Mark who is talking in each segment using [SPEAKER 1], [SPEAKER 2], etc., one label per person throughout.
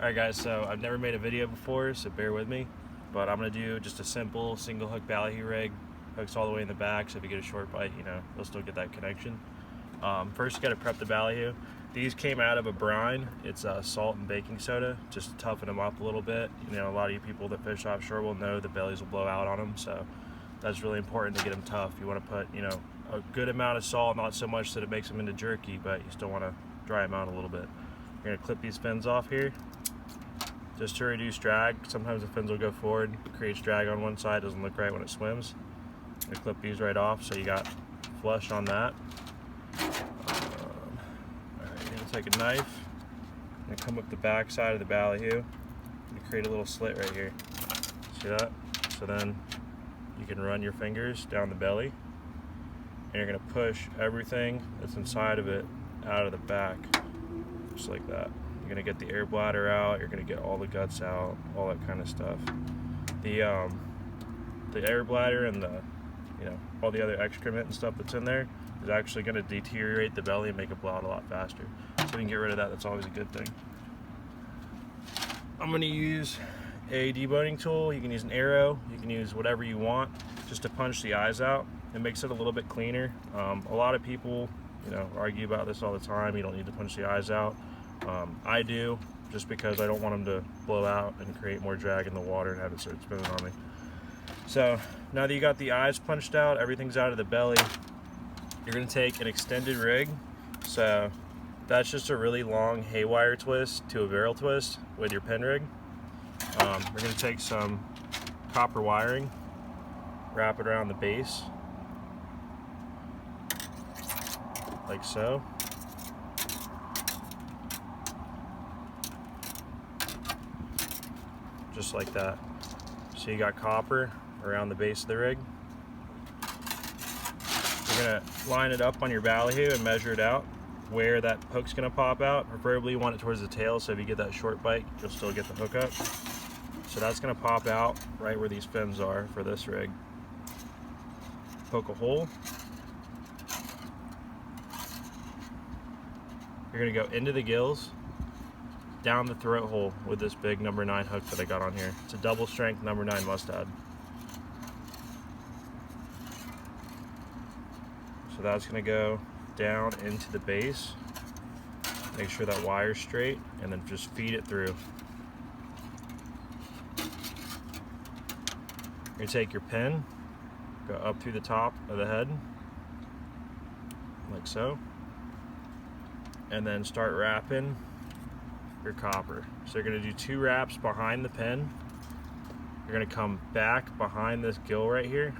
[SPEAKER 1] Alright guys, so I've never made a video before, so bear with me, but I'm going to do just a simple single hook ballyhoo rig. Hooks all the way in the back, so if you get a short bite, you know, you'll still get that connection. First you got to prep the ballyhoo. These came out of a brine. It's salt and baking soda, just to toughen them up a little bit. You know, a lot of you people that fish offshore will know the bellies will blow out on them, so that's really important to get them tough. You want to put, you know, a good amount of salt, not so much that it makes them into jerky, but you still want to dry them out a little bit. You're going to clip these fins off here, just to reduce drag. Sometimes the fins will go forward, creates drag on one side, doesn't look right when it swims. I'm going to clip these right off so you got flush on that. Alright, you're going to take a knife and come up the back side of the ballyhoo and create a little slit right here. See that? So then you can run your fingers down the belly and you're going to push everything that's inside of it out of the back, just like that. You're going to get the air bladder out, you're going to get all the guts out, all that kind of stuff. The air bladder and the, you know, all the other excrement and stuff that's in there is actually going to deteriorate the belly and make it blow out a lot faster. So we can get rid of that. That's always a good thing. I'm going to use a deboning tool. You can use an arrow, you can use whatever you want just to punch the eyes out. It makes it a little bit cleaner. A lot of people, you know, argue about this all the time. You don't need to punch the eyes out. I do, just because I don't want them to blow out and create more drag in the water and have it start spinning on me. So now that you got the eyes punched out, everything's out of the belly, you're going to take an extended rig. So that's just a really long haywire twist to a barrel twist with your pin rig. We're going to take some copper wiring, wrap it around the base like so. Just like that. So you got copper around the base of the rig. You're going to line it up on your ballyhoo and measure it out where that hook's going to pop out. Preferably you want it towards the tail, so if you get that short bite, you'll still get the hook up. So that's going to pop out right where these fins are for this rig. Poke a hole. You're going to go into the gills, down the throat hole with this big number 9 hook that I got on here. It's a double strength number 9 mustad. So that's going to go down into the base. Make sure that wire's straight and then just feed it through. You're going to take your pin, go up through the top of the head, like so, and then start wrapping your copper. So you're going to do 2 wraps behind the pin. You're going to come back behind this gill right here.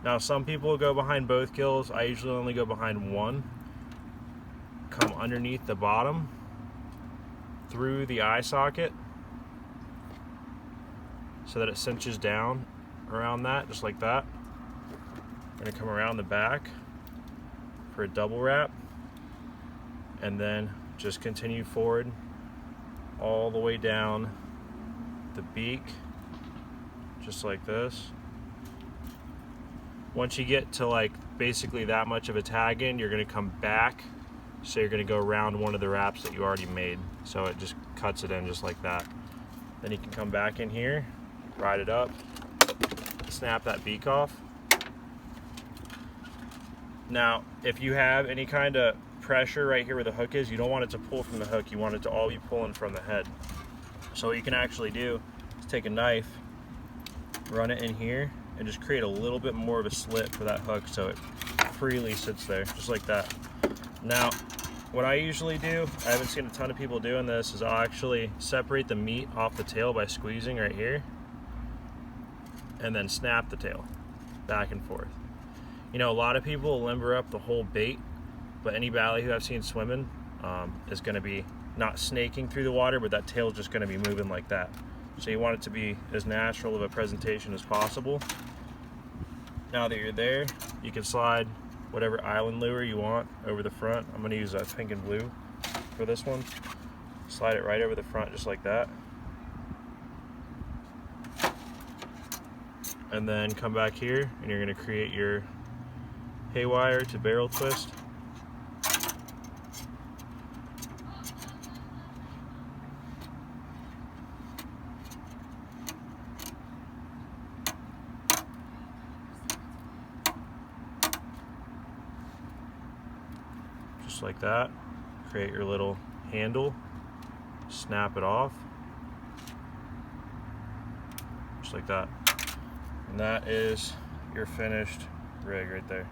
[SPEAKER 1] Now some people go behind both gills. I usually only go behind one. Come underneath the bottom through the eye socket so that it cinches down around that, just like that. You're going to come around the back for a double wrap and then just continue forward all the way down the beak, just like this. Once you get to like basically that much of a tag in, you're going to come back, so you're going to go around one of the wraps that you already made, so it just cuts it in just like that. Then you can come back in here, ride it up, snap that beak off. Now if you have any kind of pressure right here where the hook is, you don't want it to pull from the hook, you want it to all be pulling from the head. So what you can actually do is take a knife, run it in here, and just create a little bit more of a slit for that hook so it freely sits there, just like that. Now what I usually do, I haven't seen a ton of people doing this, is I'll actually separate the meat off the tail by squeezing right here and then snap the tail back and forth. You know, a lot of people limber up the whole bait, but any ballyhoo I've seen swimming is going to be not snaking through the water, but that tail is just going to be moving like that. So you want it to be as natural of a presentation as possible. Now that you're there, you can slide whatever island lure you want over the front. I'm going to use a pink and blue for this one. Slide it right over the front just like that. And then come back here and you're going to create your haywire to barrel twist. just like that. Create your little handle, snap it off, just like that. And that is your finished rig right there.